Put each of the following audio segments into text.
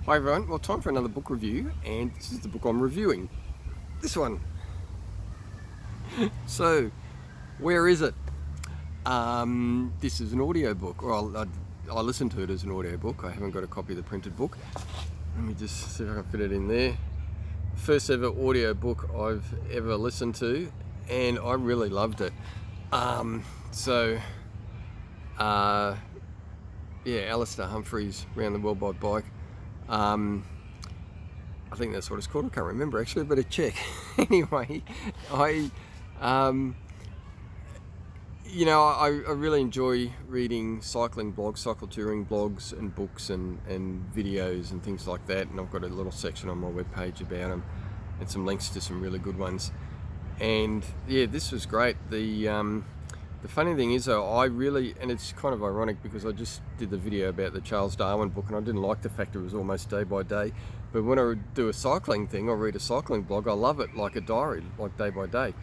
Hi everyone, well, time for another book review, and this is the book I'm reviewing. This one. So, where is it? This is an audiobook, or I listened to it as an audiobook. I haven't got a copy of the printed book. Let me just see if I can fit it in there. First ever audiobook I've ever listened to, and I really loved it. Alistair Humphreys, Round the World by Bike. I think that's what it's called. I can't remember actually, but a check. Anyway, I really enjoy reading cycling blogs, cycle touring blogs and books and videos and things like that. And I've got a little section on my webpage about them and some links to some really good ones. And yeah, this was great. The funny thing is though, and it's kind of ironic because I just did the video about the Charles Darwin book and I didn't like the fact it was almost day by day. But when I do a cycling thing or read a cycling blog, I love it like a diary, like day by day.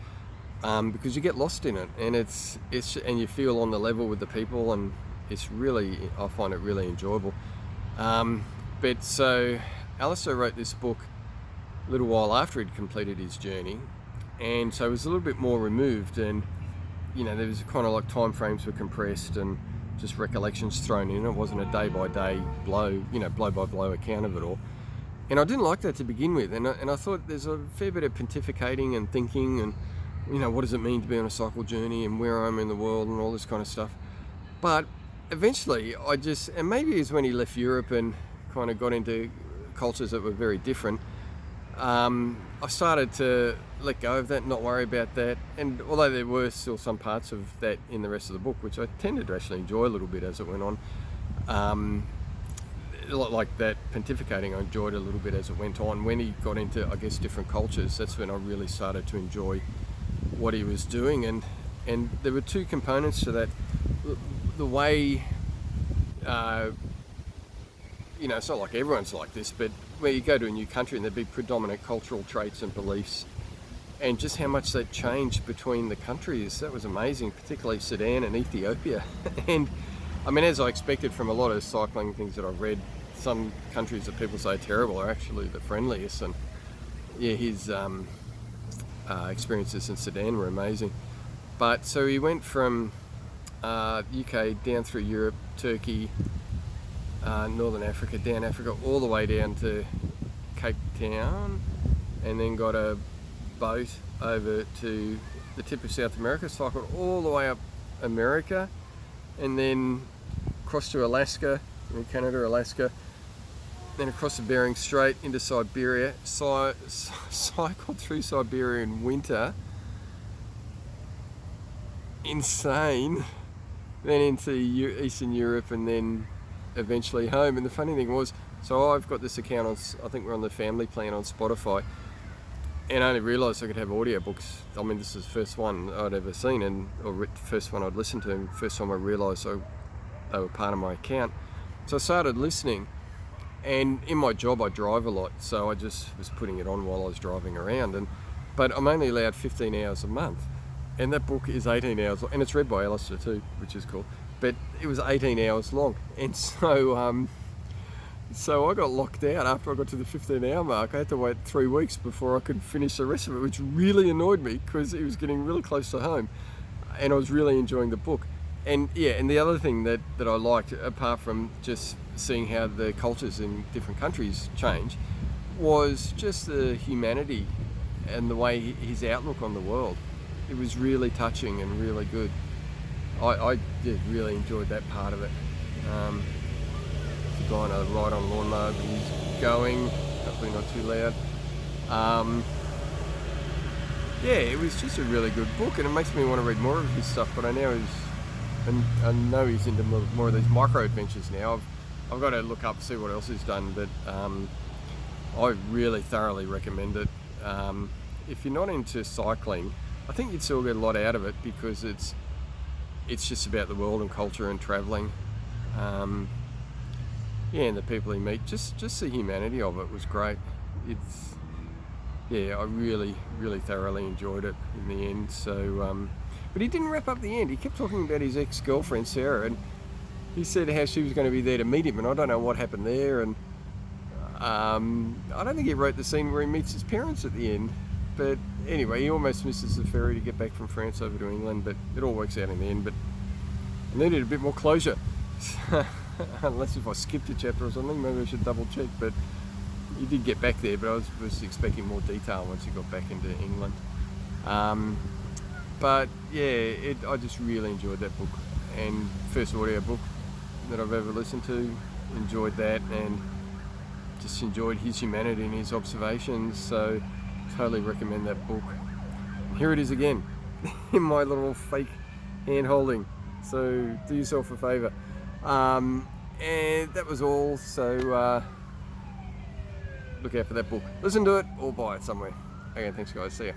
Because you get lost in it and and you feel on the level with the people, and I find it really enjoyable. But so Alistair wrote this book a little while after he'd completed his journey, and so it was a little bit more removed, and there was kind of like time frames were compressed and just recollections thrown in. It wasn't a day by day blow by blow account of it all. And I didn't like that to begin with, and I thought there's a fair bit of pontificating and thinking and what does it mean to be on a cycle journey and where I'm in the world and all this kind of stuff. But eventually and maybe it was when he left Europe and kind of got into cultures that were very different, I started to let go of that, not worry about that. And although there were still some parts of that in the rest of the book, which I tended to actually enjoy a little bit as it went on, like that pontificating I enjoyed a little bit as it went on. When he got into, I guess, different cultures, that's when I really started to enjoy what he was doing. And there were two components to that. The way, it's not like everyone's like this, but where you go to a new country and there'd be predominant cultural traits and beliefs, and just how much that changed between the countries. That was amazing, particularly Sudan and Ethiopia. And I mean, as I expected from a lot of cycling things that I've read, some countries that people say are terrible are actually the friendliest. And yeah, his experiences in Sudan were amazing. But so he went from UK down through Europe, Turkey, Northern Africa, down Africa, all the way down to Cape Town, and then got a boat over to the tip of South America, cycled all the way up America, and then across to Alaska, Canada, Alaska, then across the Bering Strait into Siberia, cycled through Siberia in winter, insane, then into Eastern Europe, and then eventually home. And the funny thing was, so I've got this account I think we're on the family plan on Spotify, and I only realised I could have audiobooks. I mean, this is the first one I'd ever seen, or first one I'd listened to, and first time I realised they were part of my account. So I started listening, and in my job I drive a lot, so I just was putting it on while I was driving around. But I'm only allowed 15 hours a month, and that book is 18 hours, and it's read by Alistair too, which is cool. But it was 18 hours long, and so I got locked out after I got to the 15-hour mark. I had to wait 3 weeks before I could finish the rest of it, which really annoyed me because it was getting really close to home, and I was really enjoying the book. And yeah, and the other thing that I liked, apart from just seeing how the cultures in different countries change, was just the humanity and the way his outlook on the world. It was really touching and really good. I did really enjoyed that part of it. The guy on a ride on lawnmower, but he's going, hopefully not too loud. Yeah, it was just a really good book, and it makes me want to read more of his stuff. But I know he's into more of these micro adventures now. I've got to look up, see what else he's done, but I really thoroughly recommend it. If you're not into cycling, I think you'd still get a lot out of it because it's just about the world and culture and travelling. And the people he meet, just the humanity of it was great. I really, really thoroughly enjoyed it in the end. So, but he didn't wrap up the end. He kept talking about his ex-girlfriend Sarah, and he said how she was going to be there to meet him, and I don't know what happened there. And I don't think he wrote the scene where he meets his parents at the end, but anyway, he almost misses the ferry to get back from France over to England, but it all works out in the end. But I needed a bit more closure. Unless if I skipped a chapter or something, maybe I should double check, but he did get back there, but I was expecting more detail once he got back into England. But yeah, I just really enjoyed that book, and first audio book that I've ever listened to. Enjoyed that, and just enjoyed his humanity and his observations, so totally recommend that book. And here it is again in my little fake hand holding, so do yourself a favour. And that was all, so look out for that book, listen to it, or buy it somewhere. Okay, thanks guys, see ya.